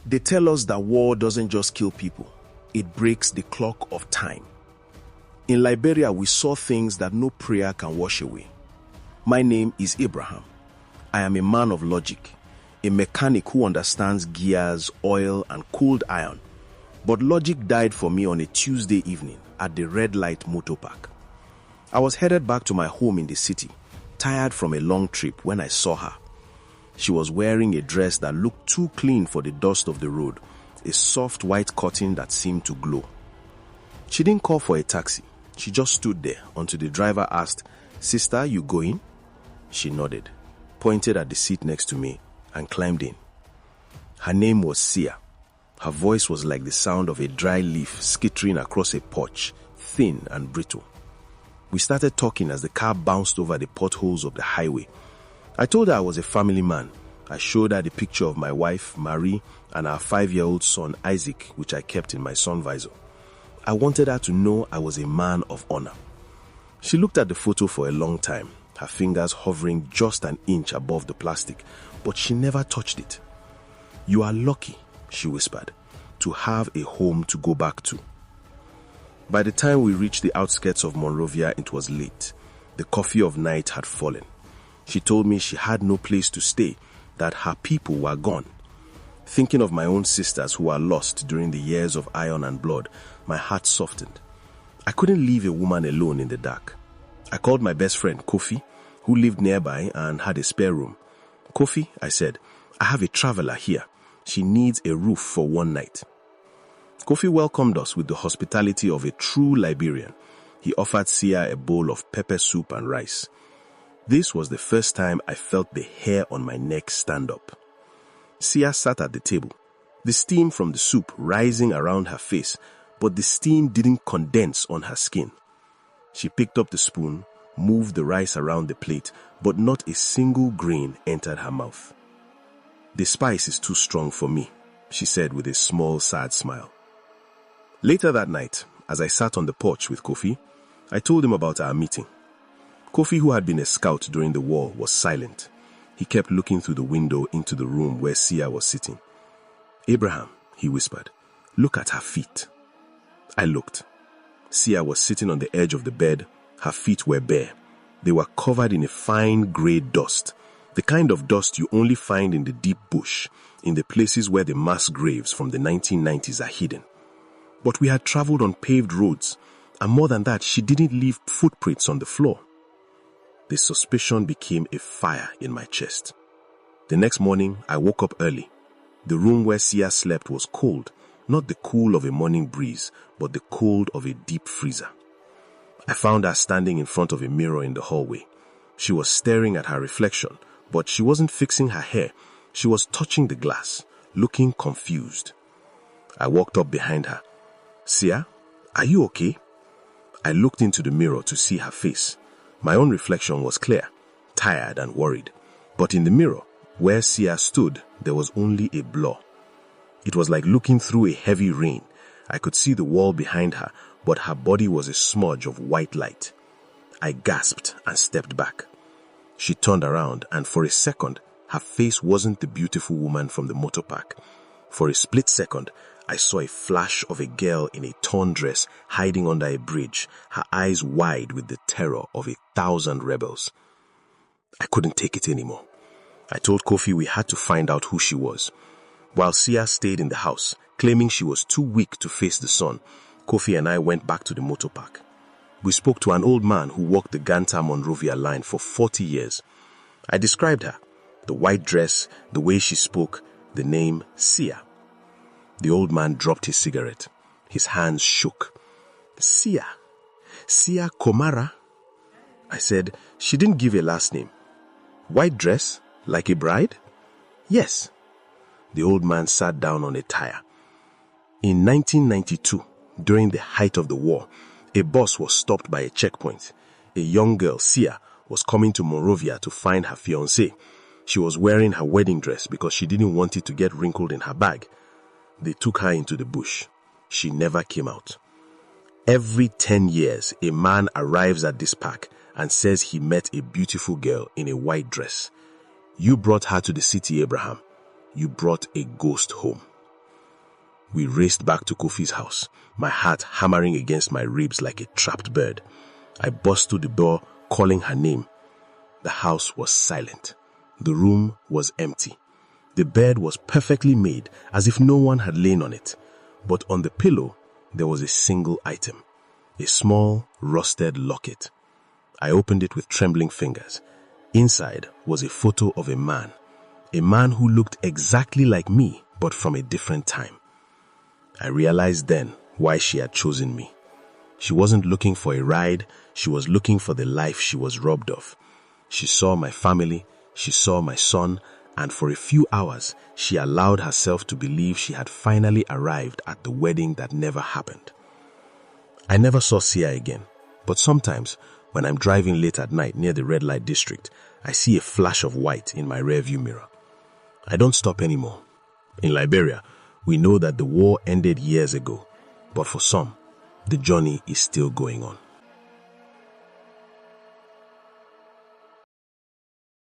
They tell us that war doesn't just kill people, it breaks the clock of time. In Liberia, we saw things that no prayer can wash away. My name is Abraham. I am a man of logic, a mechanic who understands gears, oil, and cold iron. But logic died for me on a Tuesday evening at the red light motor park. I was headed back to my home in the city, tired from a long trip, when I saw her. She was wearing a dress that looked too clean for the dust of the road, a soft white cotton that seemed to glow. She didn't call for a taxi. She just stood there until the driver asked, "Sister, you going?" She nodded, pointed at the seat next to me, and climbed in. Her name was Sia. Her voice was like the sound of a dry leaf skittering across a porch, thin and brittle. We started talking as the car bounced over the potholes of the highway. I told her I was a family man. I showed her the picture of my wife, Marie, and our 5-year-old son, Isaac, which I kept in my sun visor. I wanted her to know I was a man of honor. She looked at the photo for a long time, her fingers hovering just an inch above the plastic, but she never touched it. "You are lucky," she whispered, "to have a home to go back to." By the time we reached the outskirts of Monrovia, it was late. The coffee of night had fallen. She told me she had no place to stay, that her people were gone. Thinking of my own sisters who were lost during the years of iron and blood, my heart softened. I couldn't leave a woman alone in the dark. I called my best friend, Kofi, who lived nearby and had a spare room. "Kofi," I said, "I have a traveler here. She needs a roof for one night." Kofi welcomed us with the hospitality of a true Liberian. He offered Sia a bowl of pepper soup and rice. This was the first time I felt the hair on my neck stand up. Sia sat at the table, the steam from the soup rising around her face, but the steam didn't condense on her skin. She picked up the spoon, moved the rice around the plate, but not a single grain entered her mouth. "The spice is too strong for me," she said with a small, sad smile. Later that night, as I sat on the porch with Kofi, I told him about our meeting. Kofi, who had been a scout during the war, was silent. He kept looking through the window into the room where Sia was sitting. "Abraham," he whispered, "look at her feet." I looked. Sia was sitting on the edge of the bed. Her feet were bare. They were covered in a fine grey dust, the kind of dust you only find in the deep bush, in the places where the mass graves from the 1990s are hidden. But we had traveled on paved roads, and more than that, she didn't leave footprints on the floor. The suspicion became a fire in my chest. The next morning, I woke up early. The room where Sia slept was cold, not the cool of a morning breeze, but the cold of a deep freezer. I found her standing in front of a mirror in the hallway. She was staring at her reflection, but she wasn't fixing her hair. She was touching the glass, looking confused. I walked up behind her. "Sia, are you okay?" I looked into the mirror to see her face. My own reflection was clear, tired and worried. But in the mirror, where Sia stood, there was only a blur. It was like looking through a heavy rain. I could see the wall behind her, but her body was a smudge of white light. I gasped and stepped back. She turned around, and for a second, her face wasn't the beautiful woman from the motor park. For a split second, I saw a flash of a girl in a torn dress hiding under a bridge, her eyes wide with the terror of 1,000 rebels. I couldn't take it anymore. I told Kofi we had to find out who she was. While Sia stayed in the house, claiming she was too weak to face the sun, Kofi and I went back to the motor park. We spoke to an old man who walked the Ganta-Monrovia line for 40 years. I described her, the white dress, the way she spoke, the name Sia. The old man dropped his cigarette. His hands shook. "Sia Komara?" I said, "She didn't give a last name." "White dress, like a bride?" "Yes." The old man sat down on a tire. In 1992, during the height of the war, a bus was stopped by a checkpoint. A young girl, Sia, was coming to Monrovia to find her fiancé. She was wearing her wedding dress because she didn't want it to get wrinkled in her bag. They took her into the bush. She never came out. Every 10 years, a man arrives at this park and says he met a beautiful girl in a white dress. You brought her to the city, Abraham. You brought a ghost home. We raced back to Kofi's house, my heart hammering against my ribs like a trapped bird. I burst through the door, calling her name. The house was silent. The room was empty. The bed was perfectly made, as if no one had lain on it. But on the pillow, there was a single item, a small, rusted locket. I opened it with trembling fingers. Inside was a photo of a man who looked exactly like me, but from a different time. I realized then why she had chosen me. She wasn't looking for a ride, she was looking for the life she was robbed of. She saw my family, she saw my son, and for a few hours, she allowed herself to believe she had finally arrived at the wedding that never happened. I never saw Sia again, but sometimes, when I'm driving late at night near the red light district, I see a flash of white in my rearview mirror. I don't stop anymore. In Liberia, we know that the war ended years ago, but for some, the journey is still going on.